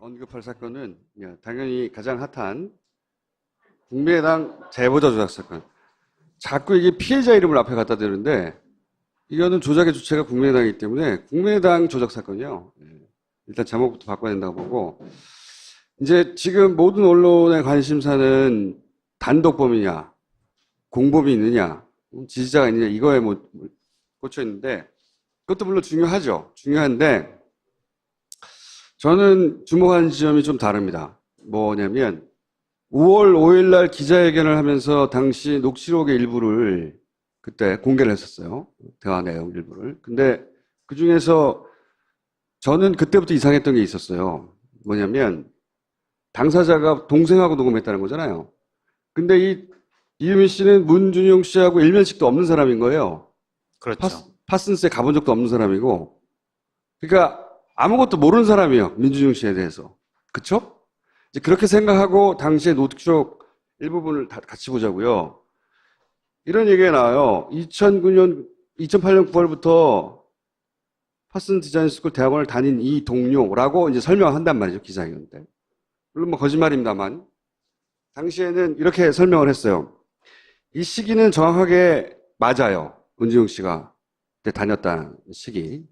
언급할 사건은 당연히 가장 핫한 국민의당 제보자 조작 사건. 자꾸 이게 피해자 이름을 앞에 갖다 대는데 이거는 조작의 주체가 국민의당이기 때문에 국민의당 조작 사건이요. 일단 제목부터 바꿔야 된다고 보고 이제 지금 모든 언론의 관심사는 단독범이냐, 공범이 있느냐, 지지자가 있느냐 이거에 꽂혀 있는데 그것도 물론 중요하죠. 중요한데 저는 주목하는 지점이 좀 다릅니다. 뭐냐면 5월 5일 날 기자회견을 하면서 당시 녹취록의 일부를 그때 공개를 했었어요. 대화 내용 일부를. 근데 그 중에서 저는 그때부터 이상했던 게 있었어요. 뭐냐면 당사자가 동생하고 녹음했다는 거잖아요. 근데 이유미 씨는 문준용 씨하고 일면식도 없는 사람인 거예요. 그렇죠. 파슨스에 가본 적도 없는 사람이고. 그러니까 아무것도 모르는 사람이에요. 민준용 씨에 대해서. 그쵸? 이제 그렇게 생각하고 당시의 녹취록 일부분을 다 같이 보자고요. 이런 얘기가 나와요. 2008년 9월부터 파슨 디자인 스쿨 대학원을 다닌 이 동료라고 이제 설명한단 말이죠. 기자회견 때. 물론 뭐 거짓말입니다만. 당시에는 이렇게 설명을 했어요. 이 시기는 정확하게 맞아요. 문준용 씨가 그때 다녔다는 시기.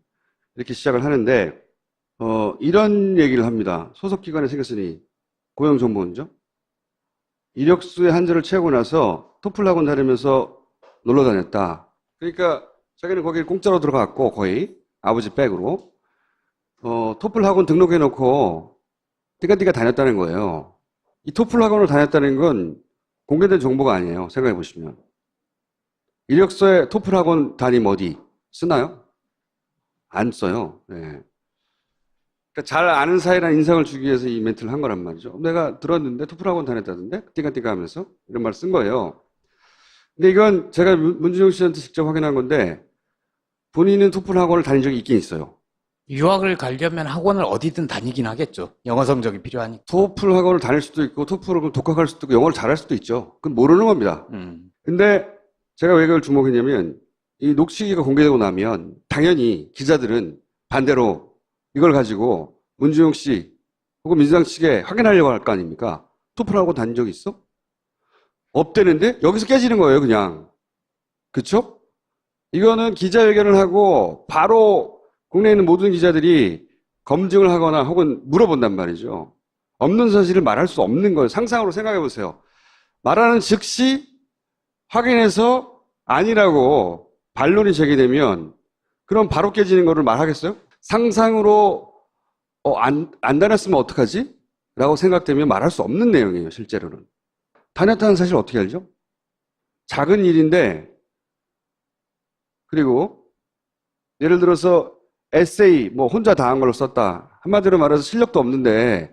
이렇게 시작을 하는데, 이런 얘기를 합니다. 소속기관에 생겼으니 고용정보원이죠. 이력서의 한절을 채우고 나서 토플 학원 다니면서 놀러 다녔다. 그러니까 자기는 거기 공짜로 들어갔고 거의 아버지 백으로 토플 학원 등록해놓고 띠까띠까 다녔다는 거예요. 이 토플 학원을 다녔다는 건 공개된 정보가 아니에요. 생각해 보시면. 이력서에 토플 학원 담임 어디 쓰나요? 안 써요. 네. 그러니까 잘 아는 사이라는 인상을 주기 위해서 이 멘트를 한 거란 말이죠. 내가 들었는데 토플 학원 다녔다던데? 띠까띠까 하면서 이런 말 쓴 거예요. 근데 이건 제가 문준용 씨한테 직접 확인한 건데 본인은 토플 학원을 다닌 적이 있긴 있어요. 유학을 가려면 학원을 어디든 다니긴 하겠죠. 영어 성적이 필요하니까. 토플 학원을 다닐 수도 있고 토플을 독학할 수도 있고 영어를 잘할 수도 있죠. 그건 모르는 겁니다. 근데 제가 왜 그걸 주목했냐면 이 녹취기가 공개되고 나면 당연히 기자들은 반대로 이걸 가지고 문준용 씨 혹은 민주당 측에 확인하려고 할 거 아닙니까? 토플 학원 다닌 적 있어? 없대는데 여기서 깨지는 거예요, 그냥. 그쵸? 이거는 기자회견을 하고 바로 국내에 있는 모든 기자들이 검증을 하거나 혹은 물어본단 말이죠. 없는 사실을 말할 수 없는 거예요. 상상으로 생각해 보세요. 말하는 즉시 확인해서 아니라고 반론이 제기되면 그럼 바로 깨지는 거를 말하겠어요? 상상으로 안 다녔으면 어떡하지? 라고 생각되면 말할 수 없는 내용이에요, 실제로는. 다녔다는 사실 어떻게 알죠? 작은 일인데, 그리고 예를 들어서 에세이 뭐 혼자 다 한 걸로 썼다. 한마디로 말해서 실력도 없는데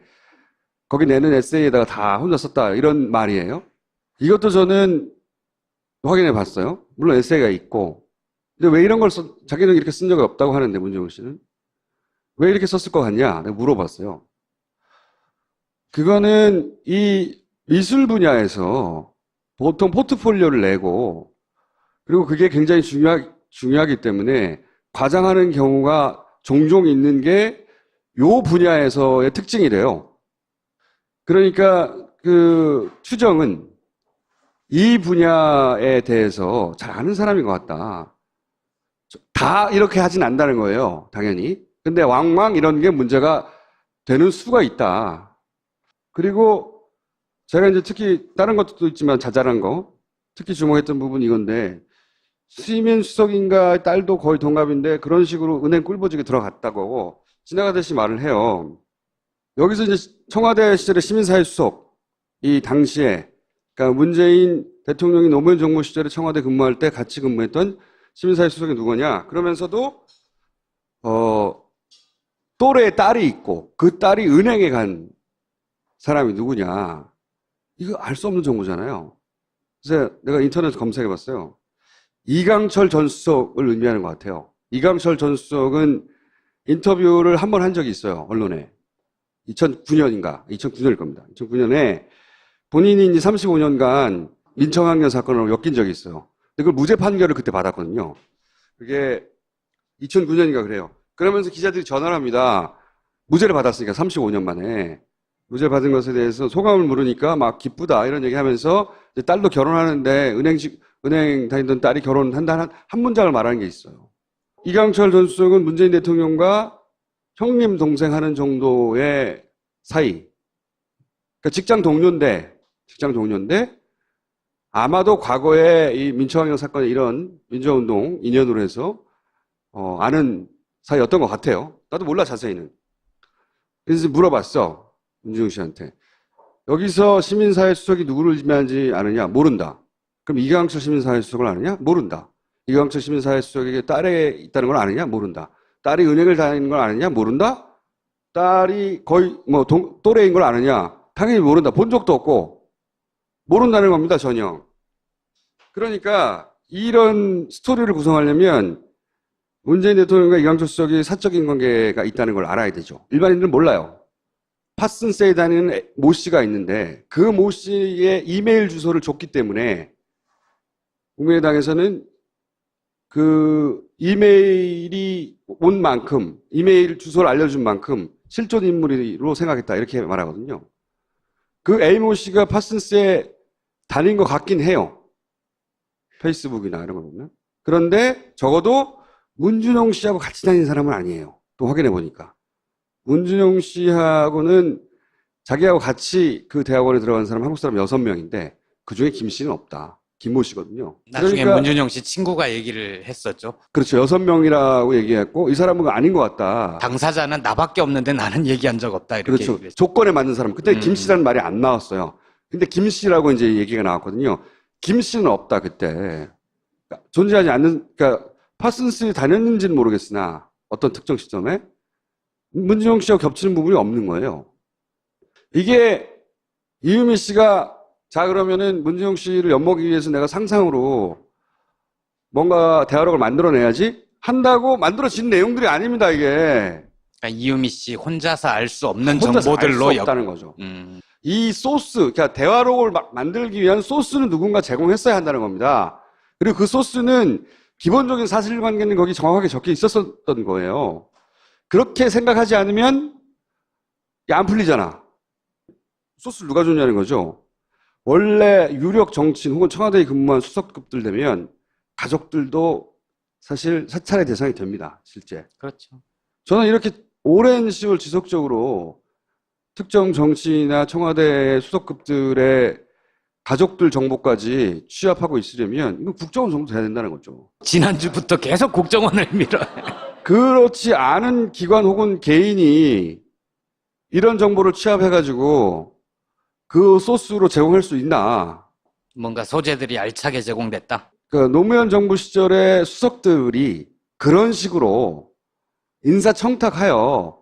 거기 내는 에세이에다가 다 혼자 썼다. 이런 말이에요. 이것도 저는 확인해 봤어요. 물론 에세이가 있고. 근데 왜 이런 걸 자기는 이렇게 쓴 적이 없다고 하는데 문정훈 씨는 왜 이렇게 썼을 것 같냐? 내가 물어봤어요. 그거는 이 미술 분야에서 보통 포트폴리오를 내고 그리고 그게 굉장히 중요하기 때문에 과장하는 경우가 종종 있는 게 요 분야에서의 특징이래요. 그러니까 그 추정은 이 분야에 대해서 잘 아는 사람인 것 같다. 다 이렇게 하진 않는다는 거예요. 당연히. 근데 왕왕 이런 게 문제가 되는 수가 있다. 그리고 제가 이제 특히 다른 것도 있지만 자잘한 거 특히 주목했던 부분이 이건데 수임인 수석인가 딸도 거의 동갑인데 그런 식으로 은행 꿀보직에 들어갔다고 지나가듯이 말을 해요. 여기서 이제 청와대 시절의 시민사회 수석 이 당시에 그러니까 문재인 대통령이 노무현 정부 시절에 청와대 근무할 때 같이 근무했던 시민사회 수석이 누구냐? 그러면서도 또래의 딸이 있고 그 딸이 은행에 간 사람이 누구냐? 이거 알 수 없는 정보잖아요. 그래서 내가 인터넷 검색해봤어요. 이강철 전 수석을 의미하는 것 같아요. 이강철 전 수석은 인터뷰를 한 번 한 적이 있어요. 언론에. 2009년인가? 2009년일 겁니다. 2009년에 본인이 이제 35년간 민청학년 사건으로 엮인 적이 있어요. 근데 그걸 무죄 판결을 그때 받았거든요. 그게 2009년인가 그래요. 그러면서 기자들이 전화를 합니다. 무죄를 받았으니까 35년 만에 무죄를 받은 것에 대해서 소감을 물으니까 막 기쁘다 이런 얘기하면서 이제 딸도 결혼하는데 은행 다니던 딸이 결혼한다는 한 문장을 말하는 게 있어요. 이강철 전 수석은 문재인 대통령과 형님 동생 하는 정도의 사이. 그러니까 직장 동료인데 아마도 과거에 이 민초항영 사건의 이런 민주화운동 인연으로 해서 아는 사이였던 것 같아요. 나도 몰라 자세히는. 그래서 물어봤어. 문준용 씨한테. 여기서 시민사회 수석이 누구를 지명하는지 아느냐? 모른다. 그럼 이강철 시민사회 수석을 아느냐? 모른다. 이강철 시민사회 수석에게 딸이 있다는 걸 아느냐? 모른다. 딸이 은행을 다니는 걸 아느냐? 모른다. 딸이 거의 뭐 또래인 걸 아느냐? 당연히 모른다. 본 적도 없고 모른다는 겁니다. 전혀. 그러니까 이런 스토리를 구성하려면 문재인 대통령과 이강철 수석이 사적인 관계가 있다는 걸 알아야 되죠. 일반인들은 몰라요. 파슨세에 다니는 모 씨가 있는데 그 모 씨의 이메일 주소를 줬기 때문에 국민의당에서는 그 이메일이 온 만큼, 이메일 주소를 알려준 만큼 실존 인물로 생각했다 이렇게 말하거든요. 그 A모 씨가 파슨스에 다닌 것 같긴 해요. 페이스북이나 이런 거 보면. 그런데 적어도 문준용 씨하고 같이 다닌 사람은 아니에요. 또 확인해 보니까. 문준용 씨하고는 자기하고 같이 그 대학원에 들어간 사람 한국 사람 6명인데 그중에 김 씨는 없다. 김모 씨거든요. 나중에 그러니까, 문준용 씨 친구가 얘기를 했었죠. 그렇죠. 6명이라고 얘기했고 이 사람은 아닌 것 같다. 당사자는 나밖에 없는데 나는 얘기한 적 없다 이렇게 그렇죠. 얘기를 했죠. 조건에 맞는 사람. 그때 김 씨라는 말이 안 나왔어요. 근데 김 씨라고 이제 얘기가 나왔거든요. 김 씨는 없다 그때. 그러니까 존재하지 않는, 그러니까 파슨스 다녔는지는 모르겠으나 어떤 특정 시점에 문준용 씨와 겹치는 부분이 없는 거예요. 이게 이유미 씨가 자 그러면은 문준용 씨를 엿먹이기 위해서 내가 상상으로 뭔가 대화록을 만들어내야지 한다고 만들어진 내용들이 아닙니다. 이게 그러니까 이유미 씨 혼자서 알 수 없는 혼자서 알 수 정보들로 없다는 거죠. 음. 이 소스, 그러니까 대화록을 만들기 위한 소스는 누군가 제공했어야 한다는 겁니다. 그리고 그 소스는 기본적인 사실관계는 거기 정확하게 적혀 있었던 거예요. 그렇게 생각하지 않으면 안 풀리잖아. 소스를 누가 줬냐는 거죠. 원래 유력 정치인 혹은 청와대에 근무한 수석급들 되면 가족들도 사실 사찰의 대상이 됩니다. 실제. 그렇죠. 저는 이렇게 오랜 시월 지속적으로 특정 정치인이나 청와대 수석급들의 가족들 정보까지 취합하고 있으려면 이건 국정원 정도 돼야 된다는 거죠. 지난주부터 계속 국정원을 밀어. 그렇지 않은 기관 혹은 개인이 이런 정보를 취합해가지고 그 소스로 제공할 수 있나. 뭔가 소재들이 알차게 제공됐다. 그 노무현 정부 시절의 수석들이 그런 식으로 인사청탁하여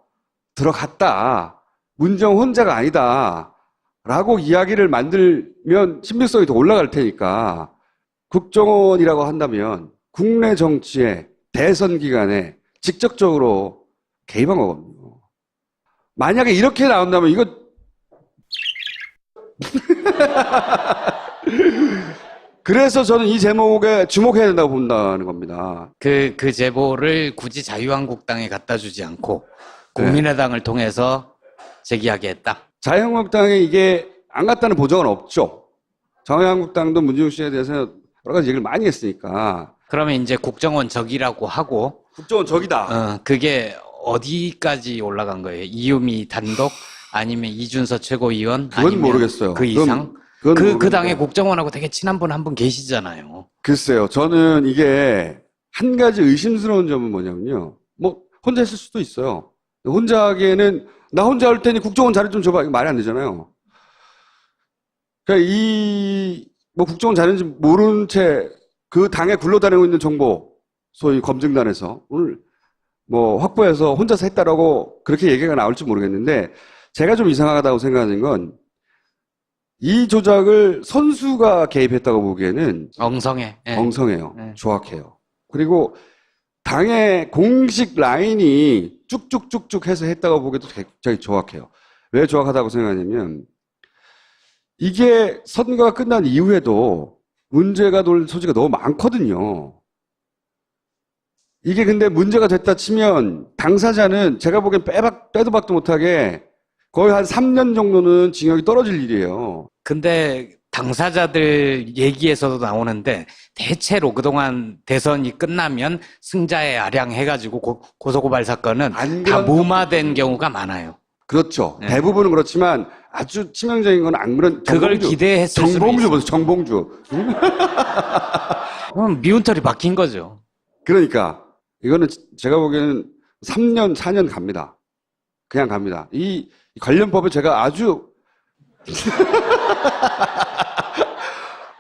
들어갔다. 문정 혼자가 아니다. 라고 이야기를 만들면 신빙성이 더 올라갈 테니까 국정원이라고 한다면 국내 정치의 대선 기간에 직접적으로 개입한 거거든요. 만약에 이렇게 나온다면 이거 그래서 저는 이 제목에 주목해야 된다고 본다는 겁니다. 그 제보를 굳이 자유한국당에 갖다 주지 않고 국민의당을 통해서 제기하게 했다. 자유한국당에 이게 안 갔다는 보장은 없죠. 자유한국당도 문준용 씨에 대해서 여러 가지 얘기를 많이 했으니까. 그러면 이제 국정원 적이라고 하고 국정원 적이다. 그게 어디까지 올라간 거예요? 이유미 단독 아니면 이준서 최고위원 그건 아니면 모르겠어요. 그 이상? 그건 그 모르겠어요. 당의 국정원하고 되게 친한 분 한 분 계시잖아요. 글쎄요. 저는 이게 한 가지 의심스러운 점은 뭐냐면요. 뭐 혼자 했을 수도 있어요. 혼자 하기에는 나 혼자 할 테니 국정원 자료 좀 줘봐. 이거 말이 안 되잖아요. 그러니까 뭐 국정원 자료인지 모른 채 그 당에 굴러다니고 있는 정보, 소위 검증단에서 오늘 뭐 확보해서 혼자서 했다라고 그렇게 얘기가 나올지 모르겠는데 제가 좀 이상하다고 생각하는 건 이 조작을 선수가 개입했다고 보기에는 엉성해. 예. 엉성해요. 네. 조악해요. 그리고 당의 공식 라인이 쭉쭉쭉쭉 해서 했다고 보기에도 굉장히 조악해요. 왜 조악하다고 생각하냐면 이게 선거가 끝난 이후에도 문제가 될 소지가 너무 많거든요. 이게 근데 문제가 됐다 치면 당사자는 제가 보기엔 빼도 박도 못하게 거의 한 3년 정도는 징역이 떨어질 일이에요. 근데 당사자들 얘기에서도 나오는데 대체로 그동안 대선이 끝나면 승자의 아량 해가지고 고소고발 사건은 안 다 그런 무마된 경우가 많아요. 그렇죠. 네. 대부분은 그렇지만 아주 치명적인 건 안 그런 그걸 기대했을 수도 정봉주 있어요. 보세요. 정봉주. 그럼 미운털이 박힌 거죠. 그러니까 이거는 제가 보기에는 3년, 4년 갑니다. 그냥 갑니다. 이 관련 법을 제가 아주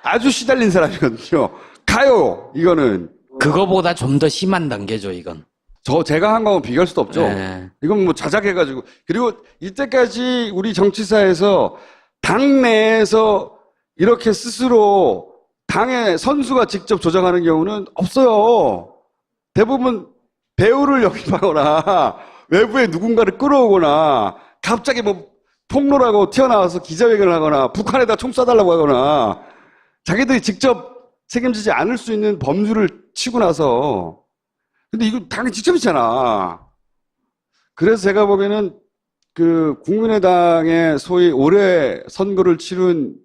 아주 시달린 사람이거든요. 가요. 이거는 그거보다 좀 더 심한 단계죠, 이건. 제가 한 거하고 비교할 수도 없죠. 네. 이건 뭐 자작해가지고. 그리고 이때까지 우리 정치사에서 당 내에서 이렇게 스스로 당의 선수가 직접 조정하는 경우는 없어요. 대부분 배우를 영입하거나 외부에 누군가를 끌어오거나 갑자기 뭐 폭로라고 튀어나와서 기자회견을 하거나 북한에다 총 쏴달라고 하거나 자기들이 직접 책임지지 않을 수 있는 범주를 치고 나서 근데 이거 당연히 직접 있잖아. 그래서 제가 보기에는 그 국민의당의 소위 올해 선거를 치른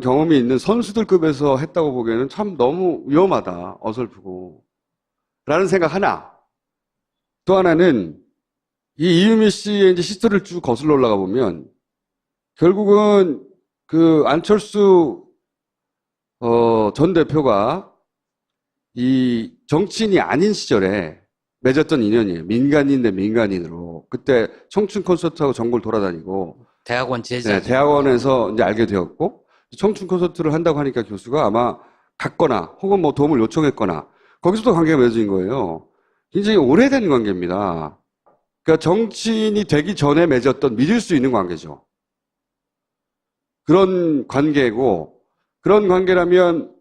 경험이 있는 선수들급에서 했다고 보기에는 참 너무 위험하다. 어설프고. 라는 생각 하나. 또 하나는 이 이유미 씨의 이제 히스토리를 쭉 거슬러 올라가 보면 결국은 그 안철수 전 대표가 이 정치인이 아닌 시절에 맺었던 인연이에요. 민간인 대 민간인으로. 그때 청춘 콘서트하고 전국을 돌아다니고 대학원 제자. 네, 대학원에서 이제 알게 되었고 청춘 콘서트를 한다고 하니까 교수가 아마 갔거나 혹은 뭐 도움을 요청했거나 거기서도 관계가 맺어진 거예요. 굉장히 오래된 관계입니다. 그러니까 정치인이 되기 전에 맺었던 믿을 수 있는 관계죠. 그런 관계고 그런 관계라면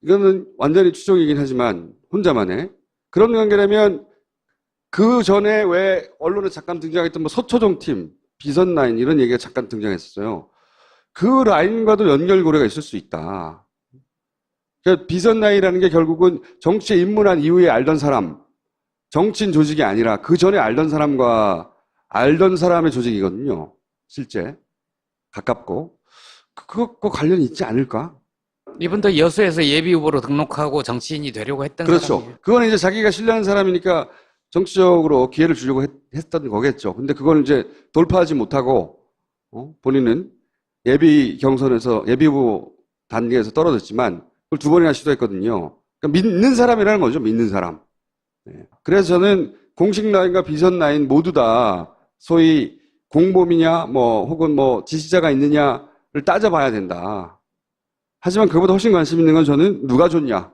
이거는 완전히 추정이긴 하지만 혼자만의 그런 관계라면 그 전에 왜 언론에 잠깐 등장했던 뭐 서초동 팀, 비선 라인 이런 얘기가 잠깐 등장했었어요. 그 라인과도 연결고리가 있을 수 있다. 그러니까 비선 라인이라는 게 결국은 정치에 입문한 이후에 알던 사람, 정치인 조직이 아니라 그 전에 알던 사람과 알던 사람의 조직이거든요. 실제 가깝고 그것과 관련이 있지 않을까? 이분도 여수에서 예비 후보로 등록하고 정치인이 되려고 했던 그렇죠. 사람이에요. 그건 이제 자기가 신뢰하는 사람이니까 정치적으로 기회를 주려고 했던 거겠죠. 근데 그걸 이제 돌파하지 못하고 본인은 예비 경선에서 예비 후보 단계에서 떨어졌지만 그걸 2번이나 시도했거든요. 그러니까 믿는 사람이라는 거죠. 믿는 사람. 네. 그래서 저는 공식 라인과 비선 라인 모두 다 소위 공범이냐 뭐 혹은 뭐 지시자가 있느냐를 따져봐야 된다. 하지만 그보다 훨씬 관심 있는 건 저는 누가 줬냐.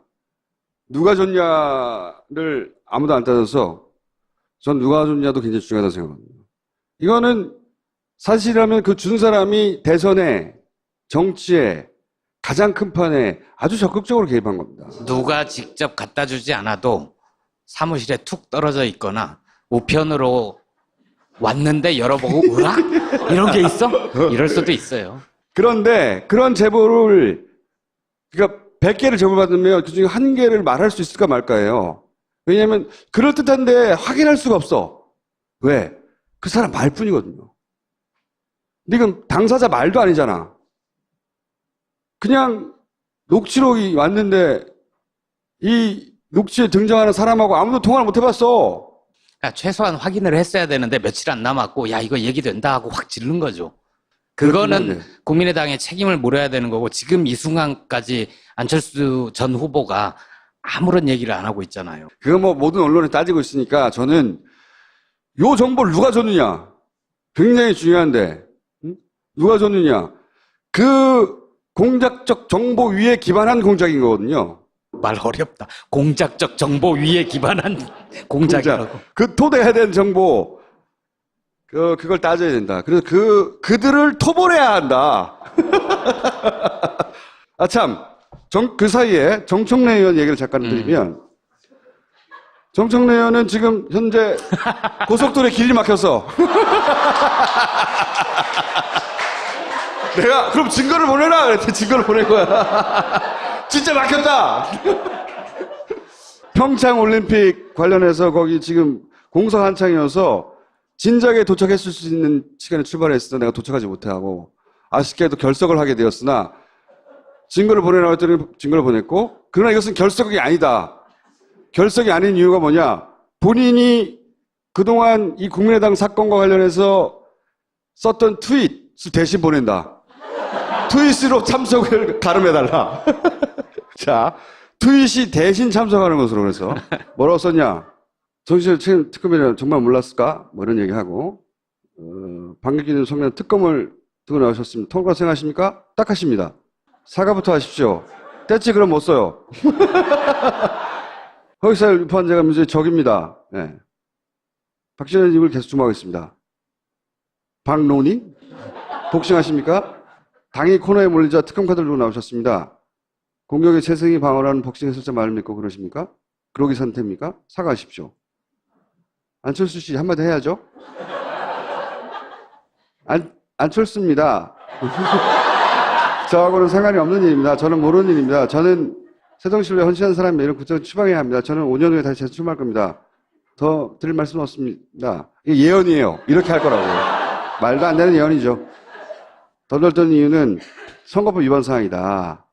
누가 줬냐를 아무도 안 따져서 전 누가 줬냐도 굉장히 중요하다고 생각합니다. 이거는 사실이라면 그 준 사람이 대선에 정치에 가장 큰 판에 아주 적극적으로 개입한 겁니다. 누가 직접 갖다 주지 않아도 사무실에 툭 떨어져 있거나 우편으로 왔는데 열어보고 으악? 이런 게 있어? 이럴 수도 있어요. 그런데 그런 제보를 그러니까 100개를 제보받으면 그중에 1개를 말할 수 있을까 말까예요. 왜냐하면 그럴듯한데 확인할 수가 없어. 왜? 그 사람 말뿐이거든요. 근데 이건 당사자 말도 아니잖아. 그냥 녹취록이 왔는데 이 녹취에 등장하는 사람하고 아무도 통화를 못 해봤어. 그러니까 최소한 확인을 했어야 되는데 며칠 안 남았고 야 이거 얘기된다 하고 확 지른 거죠. 그거는 국민의당의 책임을 물어야 되는 거고 지금 이 순간까지 안철수 전 후보가 아무런 얘기를 안 하고 있잖아요. 그거 뭐 모든 언론에 따지고 있으니까 저는 요 정보를 누가 줬느냐 굉장히 중요한데 누가 줬느냐 그 공작적 정보 위에 기반한 공작인 거거든요. 말 어렵다. 공작적 정보 위에 기반한 공작이라고. 그 토대해야 되는 정보 그걸 따져야 된다. 그래서 그들을 토벌해야 한다. 아, 참. 그 사이에 정청래 의원 얘기를 잠깐 드리면, 정청래 의원은 지금 현재 고속도로에 길이 막혀서, 내가, 그럼 증거를 보내라! 그랬더니 증거를 보낸 거야. 진짜 막혔다! 평창 올림픽 관련해서 거기 지금 공사 한창이어서 진작에 도착했을 수 있는 시간에 출발했어. 내가 도착하지 못하고 아쉽게도 결석을 하게 되었으나 증거를 보내라고 했더니 증거를 보냈고, 그러나 이것은 결석이 아니다. 결석이 아닌 이유가 뭐냐? 본인이 그동안 이 국민의당 사건과 관련해서 썼던 트윗을 대신 보낸다. 트윗으로 참석을 가름해달라. 자, 트윗이 대신 참석하는 것으로. 그래서 뭐라고 썼냐? 정치적 특검이라는 정말 몰랐을까? 뭐 이런 얘기하고, 방귀 청년 특검을 두고 나오셨습니다. 통과 생각하십니까? 딱 하십니다. 사과부터 하십시오. 뗐지 그럼 못 써요. 허위사실 유포한자가 문제의 적입니다. 네. 박진원 입을 계속 주목하겠습니다. 박노니? 복싱하십니까? 당이 코너에 몰리자 특검 카드를 들고 나오셨습니다. 공격의 재생이 방어라는 복싱 해설자 말을 믿고 그러십니까? 그러기 상태입니까? 사과하십시오. 안철수 씨 한마디 해야죠. 안철수입니다. 저하고는 상관이 없는 일입니다. 저는 모르는 일입니다. 저는 세종시를 헌신한 사람이 이런 국정을 추방해야 합니다. 저는 5년 후에 다시 재출마할 겁니다. 더 드릴 말씀은 없습니다. 이게 예언이에요. 이렇게 할 거라고. 말도 안 되는 예언이죠. 덜덜던 이유는 선거법 위반 사항이다.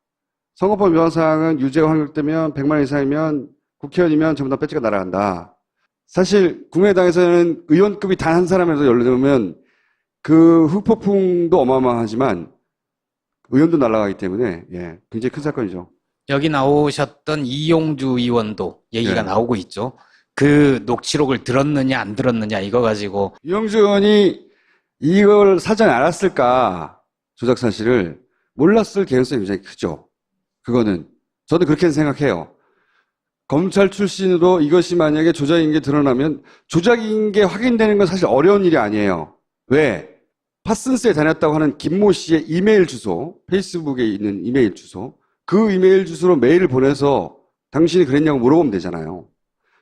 선거법 위반 사항은 유죄가 확정되면 100만 원 이상이면 국회의원이면 전부 다 배지가 날아간다. 사실 국민의당에서는 의원급이 단 한 사람에서 연루되면 그 후폭풍도 어마어마하지만 의원도 날아가기 때문에 예, 굉장히 큰 사건이죠. 여기 나오셨던 이용주 의원도 얘기가 네. 나오고 있죠. 그 녹취록을 들었느냐 안 들었느냐 이거 가지고 이용주 의원이 이걸 사전에 알았을까, 조작 사실을 몰랐을 개연성이 굉장히 크죠. 그거는 저도 그렇게 생각해요. 검찰 출신으로 이것이 만약에 조작인 게 드러나면 조작인 게 확인되는 건 사실 어려운 일이 아니에요. 왜? 파슨스에 다녔다고 하는 김모 씨의 이메일 주소, 페이스북에 있는 이메일 주소, 그 이메일 주소로 메일을 보내서 당신이 그랬냐고 물어보면 되잖아요.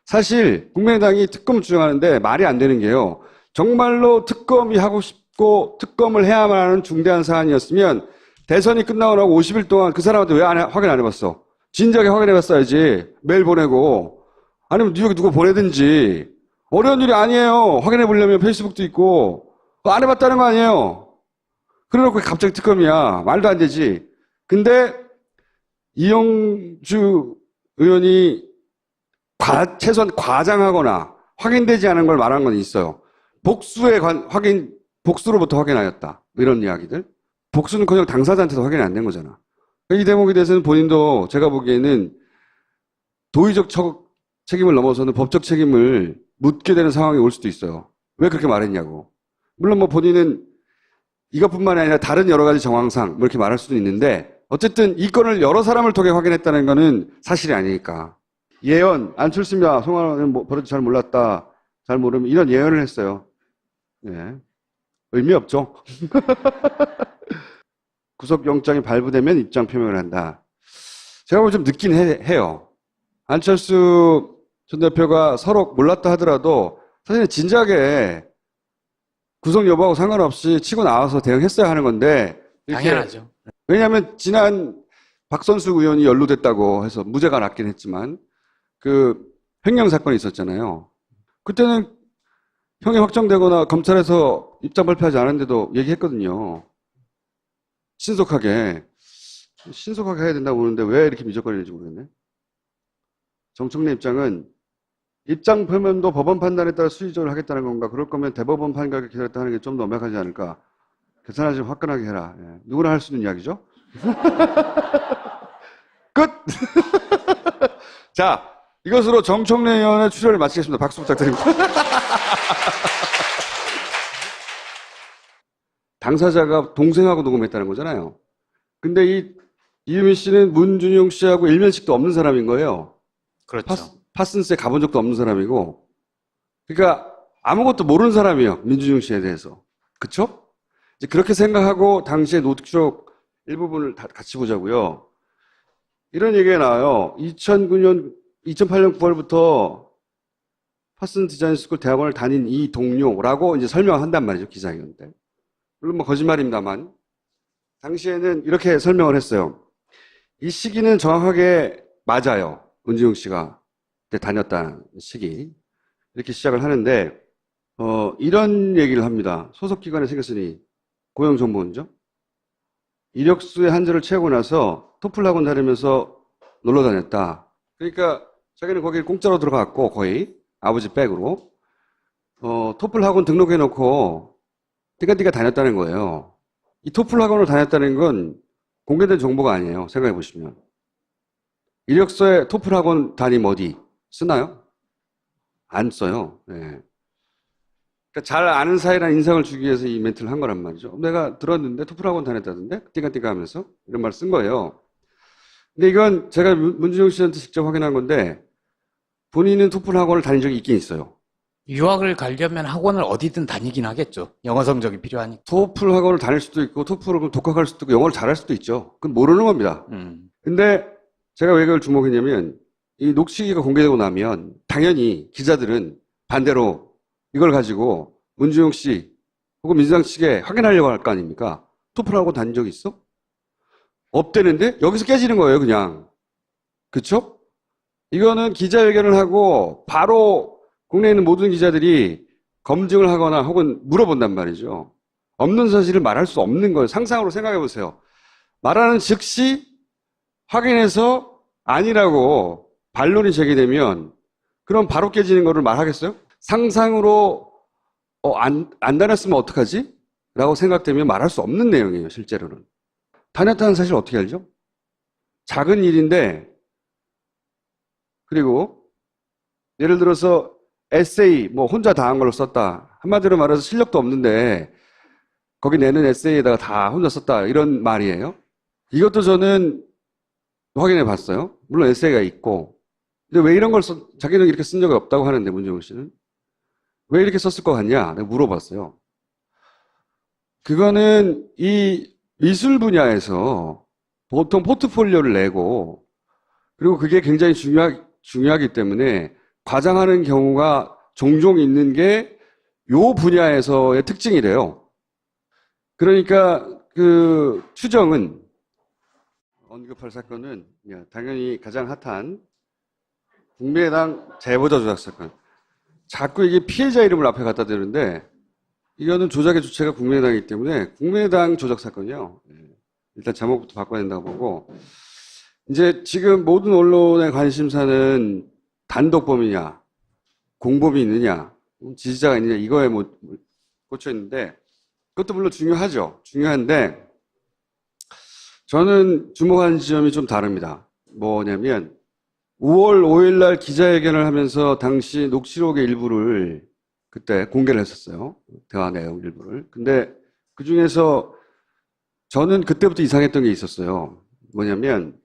사실 국민의당이 특검을 주장하는데 말이 안 되는 게요. 정말로 특검이 하고 싶고 특검을 해야만 하는 중대한 사안이었으면 대선이 끝나고 나고 50일 동안 그 사람한테 왜 확인 안 해봤어? 진작에 확인해봤어야지. 메일 보내고 아니면 뉴욕에 누구 보내든지. 어려운 일이 아니에요. 확인해보려면 페이스북도 있고. 안 해봤다는 거 아니에요. 그래놓고 갑자기 특검이야. 말도 안 되지. 근데 이용주 의원이 최소한 과장하거나 확인되지 않은 걸 말한 건 있어요. 복수로부터 확인하였다. 이런 이야기들. 복수는커녕 당사자한테도 확인이 안 된 거잖아. 이 대목에 대해서는 본인도 제가 보기에는 도의적 책임을 넘어서는 법적 책임을 묻게 되는 상황이 올 수도 있어요. 왜 그렇게 말했냐고. 물론 뭐 본인은 이것뿐만이 아니라 다른 여러 가지 정황상 뭐 이렇게 말할 수도 있는데 어쨌든 이 건을 여러 사람을 통해 확인했다는 거는 사실이 아니니까. 예언, 안철수입니다. 송환은 버릇 잘 몰랐다. 잘 모르면 이런 예언을 했어요. 네. 의미 없죠. 구속영장이 발부되면 입장 표명을 한다. 제가 보면 좀 늦긴 해요. 안철수 전 대표가 서로 몰랐다 하더라도 사실 진작에 구속 여부하고 상관없이 치고 나와서 대응했어야 하는 건데. 당연하죠. 왜냐하면 지난 박선숙 의원이 연루됐다고 해서 무죄가 났긴 했지만 그 횡령 사건이 있었잖아요. 그때는 형이 확정되거나 검찰에서 입장 발표하지 않았는데도 얘기했거든요. 신속하게 해야 된다고 보는데 왜 이렇게 미적거리는지 모르겠네. 정청래 입장은 입장 표면도 법원 판단에 따라 수의적으로 하겠다는 건가? 그럴 거면 대법원 판결을 기다렸다 하는 게 좀 더 완벽하지 않을까? 계산하지 화끈하게 해라. 예. 누구나 할 수 있는 이야기죠. 끝! 자, 이것으로 정청래 의원의 출연을 마치겠습니다. 박수 부탁드립니다. 당사자가 동생하고 녹음했다는 거잖아요. 근데 이유민 씨는 문준용 씨하고 일면식도 없는 사람인 거예요. 그렇죠. 파슨스에 가본 적도 없는 사람이고, 그러니까 아무것도 모르는 사람이에요. 민준용 씨에 대해서. 그쵸? 이제 그렇게 생각하고 당시의 노트북 일부분을 다 같이 보자고요. 이런 얘기가 나와요. 2008년 9월부터 파슨 디자인 스쿨 대학원을 다닌 이 동료라고 이제 설명한단 말이죠. 기자회견 때. 물론 뭐 거짓말입니다만 당시에는 이렇게 설명을 했어요. 이 시기는 정확하게 맞아요. 문지용 씨가. 때 다녔다는 시기. 이렇게 시작을 하는데, 이런 얘기를 합니다. 소속기관에 생겼으니 고용정보원죠? 이력서의 한자를 채우고 나서 토플 학원 다니면서 놀러 다녔다. 그러니까 자기는 거기 공짜로 들어갔고 거의 아버지 백으로 토플 학원 등록해놓고 띠까띠까 다녔다는 거예요. 이 토플 학원을 다녔다는 건 공개된 정보가 아니에요. 생각해 보시면. 이력서에 토플 학원 담임 어디 쓰나요? 안 써요. 네. 그러니까 잘 아는 사이라는 인상을 주기 위해서 이 멘트를 한 거란 말이죠. 내가 들었는데 토플 학원 다녔다던데? 띠까띠까 하면서 이런 말 쓴 거예요. 근데 이건 제가 문준용 씨한테 직접 확인한 건데 본인은 토플 학원을 다닌 적이 있긴 있어요. 유학을 가려면 학원을 어디든 다니긴 하겠죠. 영어 성적이 필요하니까. 토플 학원을 다닐 수도 있고 토플을 독학할 수도 있고 영어를 잘할 수도 있죠. 그건 모르는 겁니다. 근데 제가 왜 그걸 주목했냐면 이 녹취기가 공개되고 나면 당연히 기자들은 반대로 이걸 가지고 문준용 씨 혹은 민주당 측에 확인하려고 할 거 아닙니까? 토플 학원 다닌 적 있어? 없대는데 여기서 깨지는 거예요, 그냥. 그쵸? 이거는 기자회견을 하고 바로 국내에 있는 모든 기자들이 검증을 하거나 혹은 물어본단 말이죠. 없는 사실을 말할 수 없는 거예요. 상상으로 생각해 보세요. 말하는 즉시 확인해서 아니라고 반론이 제기되면 그럼 바로 깨지는 거를 말하겠어요? 상상으로 안 다녔으면 어떡하지? 라고 생각되면 말할 수 없는 내용이에요, 실제로는. 다녔다는 사실 어떻게 알죠? 작은 일인데, 그리고 예를 들어서 에세이 뭐 혼자 다 한 걸로 썼다. 한마디로 말해서 실력도 없는데 거기 내는 에세이에다가 다 혼자 썼다. 이런 말이에요. 이것도 저는 확인해 봤어요. 물론 에세이가 있고. 근데 왜 이런 걸 자기는 이렇게 쓴 적이 없다고 하는데 문정훈 씨는 왜 이렇게 썼을 것 같냐? 내가 물어봤어요. 그거는 이 미술 분야에서 보통 포트폴리오를 내고 그리고 그게 굉장히 중요하기 때문에 과장하는 경우가 종종 있는 게 요 분야에서의 특징이래요. 그러니까 그 추정은 언급할 사건은 당연히 가장 핫한 국민의당 제보자 조작 사건. 자꾸 이게 피해자 이름을 앞에 갖다 대는데 이거는 조작의 주체가 국민의당이기 때문에 국민의당 조작 사건이요. 일단 제목부터 바꿔야 된다고 보고 이제 지금 모든 언론의 관심사는 단독범이냐, 공범이 있느냐, 지지자가 있느냐 이거에 꽂혀 있는데 그것도 물론 중요하죠. 중요한데 저는 주목하는 지점이 좀 다릅니다. 뭐냐면 5월 5일 날 기자회견을 하면서 당시 녹취록의 일부를 그때 공개를 했었어요. 대화 내용 일부를. 근데 그 중에서 저는 그때부터 이상했던 게 있었어요. 뭐냐면